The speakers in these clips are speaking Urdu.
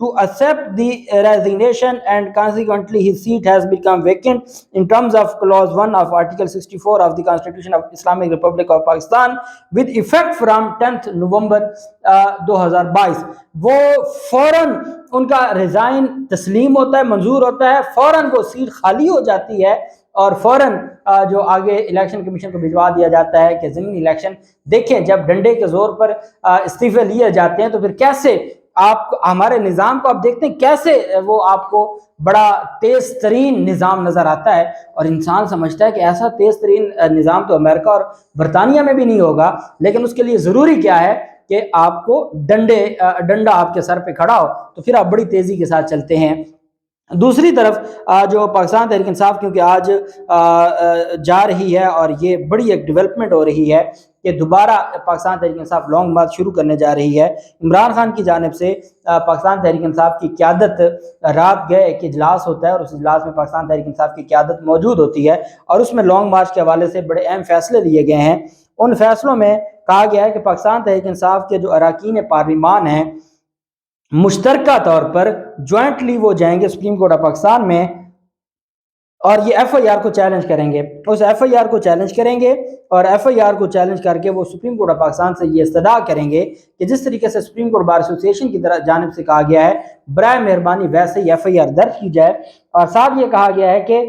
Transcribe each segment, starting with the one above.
to accept the resignation, and consequently his seat has become vacant in terms of clause 1 of article 64 of the Constitution of Islamic Republic of Pakistan with effect from 10th November 2022. وہ فوراً ان کا ریزائن تسلیم ہوتا ہے، منظور ہوتا ہے، فوراً وہ سیٹ خالی ہو جاتی ہے اور فوراً جو آگے الیکشن کمیشن کو بھجوا دیا جاتا ہے کہ ضمنی الیکشن دیکھیں۔ جب ڈنڈے کے زور پر استعفے لیے جاتے ہیں تو پھر کیسے آپ ہمارے نظام کو آپ دیکھتے ہیں، کیسے وہ آپ کو بڑا تیز ترین نظام نظر آتا ہے، اور انسان سمجھتا ہے کہ ایسا تیز ترین نظام تو امریکہ اور برطانیہ میں بھی نہیں ہوگا، لیکن اس کے لیے ضروری کیا ہے کہ آپ کو ڈنڈا آپ کے سر پہ کھڑا ہو، تو پھر آپ بڑی تیزی کے ساتھ چلتے ہیں۔ دوسری طرف جو پاکستان تحریک انصاف کیونکہ آج جا رہی ہے اور یہ بڑی ایک ڈیولپمنٹ ہو رہی ہے کہ دوبارہ پاکستان تحریک انصاف لانگ مارچ شروع کرنے جا رہی ہے۔ عمران خان کی جانب سے پاکستان تحریک انصاف کی قیادت، رات گئے ایک اجلاس ہوتا ہے اور اس اجلاس میں پاکستان تحریک انصاف کی قیادت موجود ہوتی ہے اور اس میں لانگ مارچ کے حوالے سے بڑے اہم فیصلے لیے گئے ہیں۔ ان فیصلوں میں کہا گیا ہے کہ پاکستان تحریک انصاف کے جو اراکین پارلیمان ہیں مشترکہ طور پر جوائنٹلی وہ جائیں گے سپریم کورٹ آف پاکستان میں اور یہ ایف آئی آر کو چیلنج کریں گے، اس ایف آئی آر کو چیلنج کریں گے اور ایف آئی آر کو چیلنج کر کے وہ سپریم کورٹ آف پاکستان سے یہ استدعا کریں گے کہ جس طریقے سے سپریم کورٹ بار ایسوسیشن کی جانب سے کہا گیا ہے برائے مہربانی ویسے ہی ایف آئی آر درج کی جائے، اور ساتھ یہ کہا گیا ہے کہ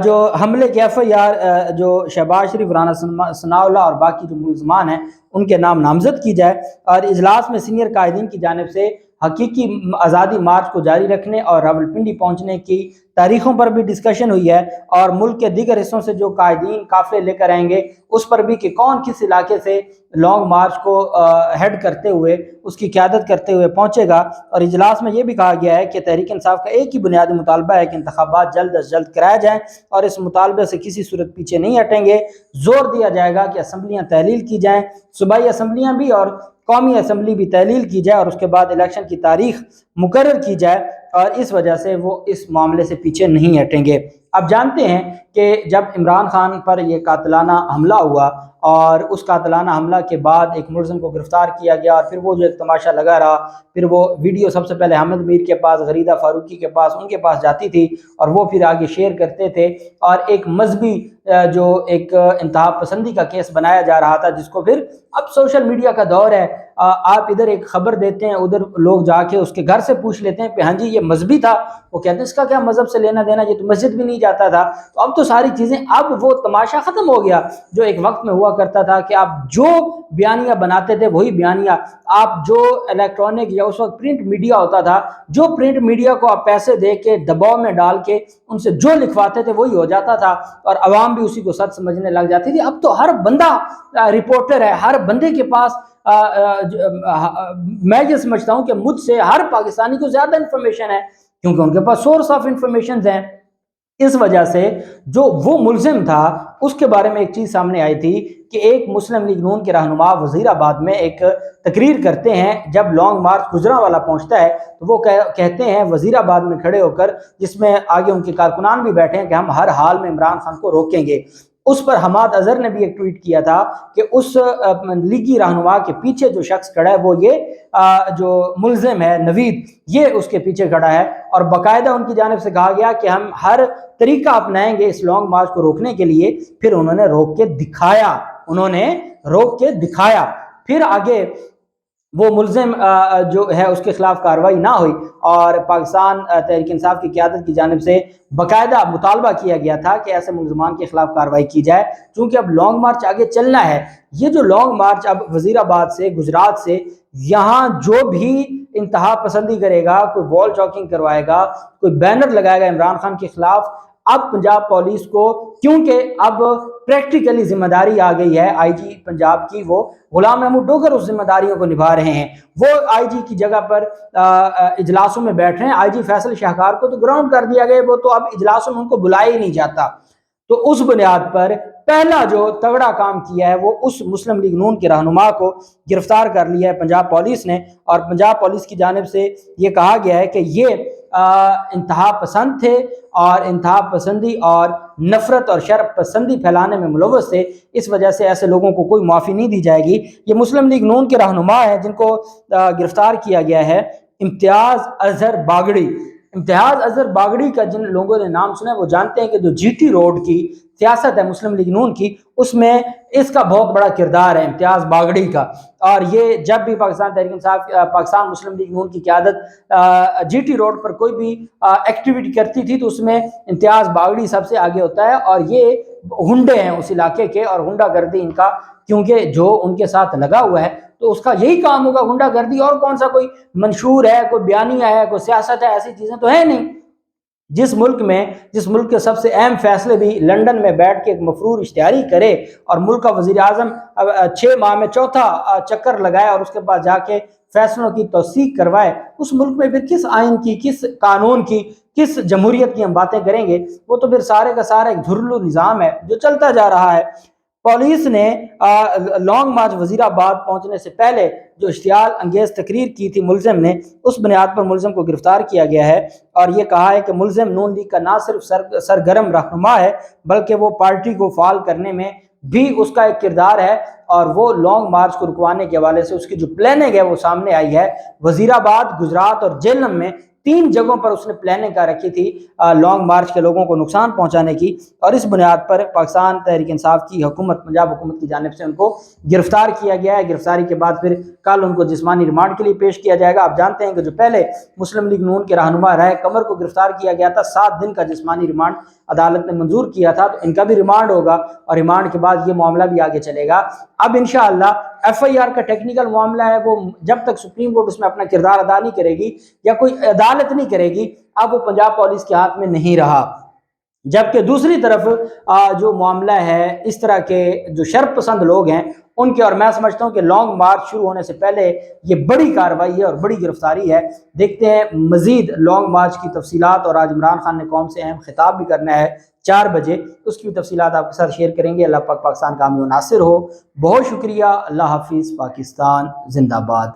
جو حملے کے ایف آئی آر جو شہباز شریف، رانا ثناء اللہ اور باقی جو ملزمان ہیں ان کے نام نامزد کی جائے، اور اجلاس میں سینئر قائدین کی جانب سے حقیقی آزادی مارچ کو جاری رکھنے اور راولپنڈی پہنچنے کی تاریخوں پر بھی ڈسکشن ہوئی ہے، اور ملک کے دیگر حصوں سے جو قائدین قافلے لے کر آئیں گے اس پر بھی کہ کون کس علاقے سے لانگ مارچ کو ہیڈ کرتے ہوئے، اس کی قیادت کرتے ہوئے پہنچے گا۔ اور اجلاس میں یہ بھی کہا گیا ہے کہ تحریک انصاف کا ایک ہی بنیادی مطالبہ ہے کہ انتخابات جلد از جلد کرائے جائیں اور اس مطالبے سے کسی صورت پیچھے نہیں ہٹیں گے۔ زور دیا جائے گا کہ اسمبلیاں تحلیل کی جائیں، صوبائی اسمبلیاں بھی اور قومی اسمبلی بھی تحلیل کی جائے، اور اس کے بعد الیکشن کی تاریخ مقرر کی جائے، اور اس وجہ سے وہ اس معاملے سے پیچھے نہیں ہٹیں گے۔ اب جانتے ہیں کہ جب عمران خان پر یہ قاتلانہ حملہ ہوا اور اس قاتلانہ حملہ کے بعد ایک ملزم کو گرفتار کیا گیا، اور پھر وہ جو ایک تماشا لگا رہا، پھر وہ ویڈیو سب سے پہلے حامد میر کے پاس، غریدہ فاروقی کے پاس، ان کے پاس جاتی تھی اور وہ پھر آگے شیئر کرتے تھے، اور ایک مذہبی جو ایک انتہا پسندی کا کیس بنایا جا رہا تھا، جس کو پھر اب سوشل میڈیا کا دور ہے، آپ ادھر ایک خبر دیتے ہیں، ادھر لوگ جا کے اس کے گھر سے پوچھ لیتے ہیں کہ ہاں جی یہ مذہبی تھا، وہ کہتے ہیں اس کا کیا مذہب سے لینا دینا، یہ تو مسجد بھی نہیں جاتا تھا۔ تو اب تو ساری چیزیں، اب وہ تماشا ختم ہو گیا جو ایک وقت میں ہوا کرتا تھا کہ آپ جو بیانیہ بناتے تھے وہی بیانیہ، آپ جو الیکٹرانک یا اس وقت پرنٹ میڈیا ہوتا تھا، جو پرنٹ میڈیا کو آپ پیسے دے کے دباؤ میں ڈال کے ان سے جو لکھواتے تھے وہی ہو جاتا تھا، اور عوام بھی اسی کو سچ سمجھنے لگ جاتی تھی۔ اب تو ہر بندہ رپورٹر ہے، ہر بندے کے پاس میں یہ سمجھتا ہوں کہ مجھ سے ہر پاکستانی کو زیادہ انفارمیشن ہے، کیونکہ ان کے پاس سورس آف انفارمیشنز ہیں۔ اس وجہ سے جو وہ ملزم تھا اس کے بارے میں ایک چیز سامنے آئی تھی کہ ایک مسلم لیگ نون کے رہنما وزیر آباد میں ایک تقریر کرتے ہیں، جب لانگ مارچ گجرانوالہ پہنچتا ہے تو وہ کہتے ہیں وزیر آباد میں کھڑے ہو کر، جس میں آگے ان کے کارکنان بھی بیٹھے ہیں، کہ ہم ہر حال میں عمران خان کو روکیں گے۔ اس پر حماد اظہر نے بھی ایک ٹویٹ کیا تھا کہ اس لیگی رہنما کے پیچھے جو شخص کھڑا ہے وہ یہ جو ملزم ہے نوید، یہ اس کے پیچھے کھڑا ہے، اور باقاعدہ ان کی جانب سے کہا گیا کہ ہم ہر طریقہ اپنائیں گے اس لانگ مارچ کو روکنے کے لیے۔ پھر انہوں نے روک کے دکھایا، پھر آگے وہ ملزم جو ہے اس کے خلاف کارروائی نہ ہوئی، اور پاکستان تحریک انصاف کی قیادت کی جانب سے باقاعدہ مطالبہ کیا گیا تھا کہ ایسے ملزمان کے خلاف کارروائی کی جائے، چونکہ اب لانگ مارچ آگے چلنا ہے۔ یہ جو لانگ مارچ اب وزیر آباد سے، گجرات سے، یہاں جو بھی انتہا پسندی کرے گا، کوئی وال چاکنگ کروائے گا، کوئی بینر لگائے گا عمران خان کے خلاف، اب پنجاب پولیس کو، کیونکہ اب پریکٹیکلی ذمہ داری آ گئی ہے آئی جی پنجاب کی، وہ غلام محمود ڈوگر اس ذمہ داریوں کو نبھا رہے ہیں، وہ آئی جی کی جگہ پر اجلاسوں میں بیٹھ رہے ہیں۔ آئی جی فیصل شاہکار کو تو گراؤنڈ کر دیا گیا، وہ تو اب اجلاسوں میں ان کو بلایا ہی نہیں جاتا۔ تو اس بنیاد پر پہلا جو تگڑا کام کیا ہے وہ اس مسلم لیگ نون کے رہنما کو گرفتار کر لیا ہے پنجاب پولیس نے، اور پنجاب پولیس کی جانب سے یہ کہا گیا ہے کہ یہ انتہا پسند تھے، اور انتہا پسندی اور نفرت اور شر پسندی پھیلانے میں ملوث تھے، اس وجہ سے ایسے لوگوں کو کوئی معافی نہیں دی جائے گی۔ یہ مسلم لیگ نون کے رہنما ہیں جن کو گرفتار کیا گیا ہے، امتیاز اظہر باگڑی۔ امتیاز اظہر باگڑی کا جن لوگوں نے نام سنا ہے وہ جانتے ہیں کہ جو جی ٹی روڈ کی سیاست ہے مسلم لیگ نون کی، اس میں اس کا بہت بڑا کردار ہے امتیاز باگڑی کا۔ اور یہ جب بھی پاکستان تحریک انصاف پاکستان مسلم لیگ نون کی قیادت جی ٹی روڈ پر کوئی بھی ایکٹیویٹی کرتی تھی تو اس میں امتیاز باگڑی سب سے آگے ہوتا ہے، اور یہ ہنڈے ہیں اس علاقے کے، اور ہنڈا گردی ان کا کیونکہ جو ان کے ساتھ لگا ہوا ہے تو اس کا یہی کام ہوگا ہنڈا گردی، اور کون سا کوئی منشور ہے، کوئی بیانیہ ہے، کوئی سیاست ہے، ایسی چیزیں تو ہے نہیں۔ جس ملک کے سب سے اہم فیصلے بھی لندن میں بیٹھ کے ایک مفرور اشتہاری کرے، اور ملک کا وزیر اعظم 6 ماہ میں چوتھا چکر لگائے اور اس کے بعد جا کے فیصلوں کی توثیق کروائے، اس ملک میں پھر کس آئین کی، کس قانون کی، کس جمہوریت کی ہم باتیں کریں گے؟ وہ تو پھر سارے کا سارا ایک دھرلو نظام ہے جو چلتا جا رہا ہے۔ پولیس نے لانگ مارچ وزیر آباد پہنچنے سے پہلے جو اشتعال انگیز تقریر کی تھی ملزم نے، اس بنیاد پر ملزم کو گرفتار کیا گیا ہے، اور یہ کہا ہے کہ ملزم نون لیگ کا نہ صرف سرگرم رہنما ہے بلکہ وہ پارٹی کو فعال کرنے میں بھی اس کا ایک کردار ہے، اور وہ لانگ مارچ کو رکوانے کے حوالے سے اس کی جو پلاننگ ہے وہ سامنے آئی ہے۔ وزیر آباد، گجرات اور جہلم میں 3 جگہوں پر اس نے پلاننگ کر رکھی تھی لانگ مارچ کے لوگوں کو نقصان پہنچانے کی، اور اس بنیاد پر پاکستان تحریک انصاف کی حکومت، پنجاب حکومت کی جانب سے ان کو گرفتار کیا گیا ہے۔ گرفتاری کے بعد پھر کل ان کو جسمانی ریمانڈ کے لیے پیش کیا جائے گا۔ آپ جانتے ہیں کہ جو پہلے مسلم لیگ نون کے رہنما رائے قمر کو گرفتار کیا گیا تھا، 7 دن کا جسمانی ریمانڈ عدالت نے منظور کیا تھا، تو ان کا بھی ریمانڈ ہوگا، اور ریمانڈ کے بعد یہ معاملہ بھی آگے چلے گا۔ اب انشاءاللہ ایف آئی آر کا ٹیکنیکل معاملہ ہے، وہ جب تک سپریم کورٹ اس میں اپنا کردار ادا نہیں کرے گی یا کوئی عدالت نہیں کرے گی، اب وہ پنجاب پولیس کے ہاتھ میں نہیں رہا۔ جبکہ دوسری طرف جو معاملہ ہے اس طرح کے جو شرط پسند لوگ ہیں ان کے، اور میں سمجھتا ہوں کہ لانگ مارچ شروع ہونے سے پہلے یہ بڑی کارروائی ہے اور بڑی گرفتاری ہے۔ دیکھتے ہیں مزید لانگ مارچ کی تفصیلات، اور آج عمران خان نے قوم سے اہم خطاب بھی کرنا ہے 4 بجے، اس کی بھی تفصیلات آپ کے ساتھ شیئر کریں گے۔ اللہ پاک پاکستان کامیاب و ناصر ہو۔ بہت شکریہ، اللہ حافظ، پاکستان زندہ باد۔